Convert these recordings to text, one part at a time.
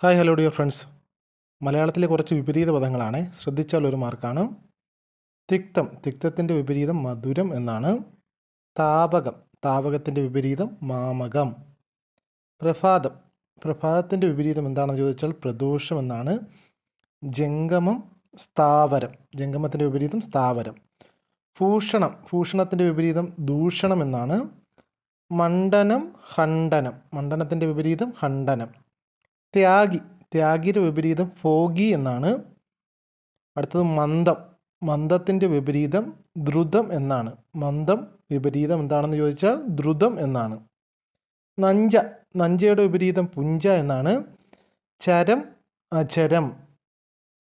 Hi hello dear friends. മലയാളത്തിലെ കുറച്ച് വിപരീത പദങ്ങളാണ്. ശ്രദ്ധിച്ചാൽ ഒരു മാർക്കാണ്. തിക്തം, തിക്തത്തിൻ്റെ വിപരീതം മധുരം എന്നാണ്. താപകം, താപകത്തിൻ്റെ വിപരീതം മാമകം. പ്രഭാതം, പ്രഭാതത്തിൻ്റെ വിപരീതം എന്താണെന്ന് ചോദിച്ചാൽ പ്രദോഷം എന്നാണ്. ജംഗമം, സ്ഥാവരം, ജംഗമത്തിൻ്റെ വിപരീതം സ്ഥാവരം. ഭൂഷണം, ഭൂഷണത്തിൻ്റെ വിപരീതം ദൂഷണം എന്നാണ്. മണ്ഡനം, ഖണ്ഡനം, മണ്ഡനത്തിൻ്റെ വിപരീതം ഖണ്ഡനം. ത്യാഗി, ത്യാഗിയുടെ വിപരീതം ഭോഗി എന്നാണ്. അടുത്തത് മന്ദം, മന്ദത്തിൻ്റെ വിപരീതം ദ്രുതം എന്നാണ്. മന്ദം വിപരീതം എന്താണെന്ന് ചോദിച്ചാൽ ദ്രുതം എന്നാണ്. നഞ്ച, നഞ്ചയുടെ വിപരീതം പുഞ്ച എന്നാണ്. ചരം, അചരം.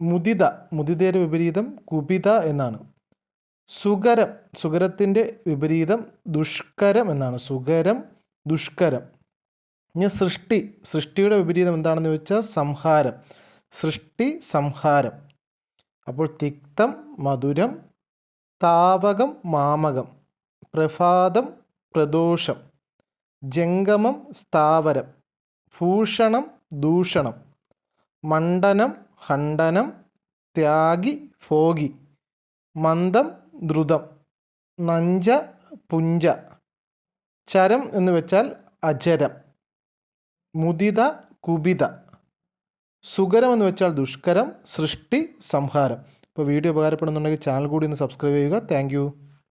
മുദിത, മുദിതയുടെ വിപരീതം കുപിത എന്നാണ്. സുകരം, സുകരത്തിൻ്റെ വിപരീതം ദുഷ്കരം എന്നാണ്. സുകരം, ദുഷ്കരം. ഇനി സൃഷ്ടി, സൃഷ്ടിയുടെ വിപരീതം എന്താണെന്ന് ചോദിച്ചാൽ സംഹാരം. സൃഷ്ടി, സംഹാരം. അപ്പോൾ തിക്തം മധുരം, താപകം മാമകം, പ്രഭാതം പ്രദോഷം, ജംഗമം സ്ഥാവരം, ഭൂഷണം ദൂഷണം, മണ്ഡനം ഖണ്ഡനം, ത്യാഗി ഭോഗി, മന്ദം ദ്രുതം, നഞ്ച പുഞ്ച, ചരം എന്ന് വെച്ചാൽ അചരം, മുദിത കുപിത, സുകരം എന്ന് വെച്ചാൽ ദുഷ്കരം, സൃഷ്ടി സംഹാരം. ഇപ്പോൾ വീഡിയോ ഉപകാരപ്പെടുന്നുണ്ടെങ്കിൽ ചാനൽ കൂടി ഒന്ന് സബ്സ്ക്രൈബ് ചെയ്യുക. താങ്ക്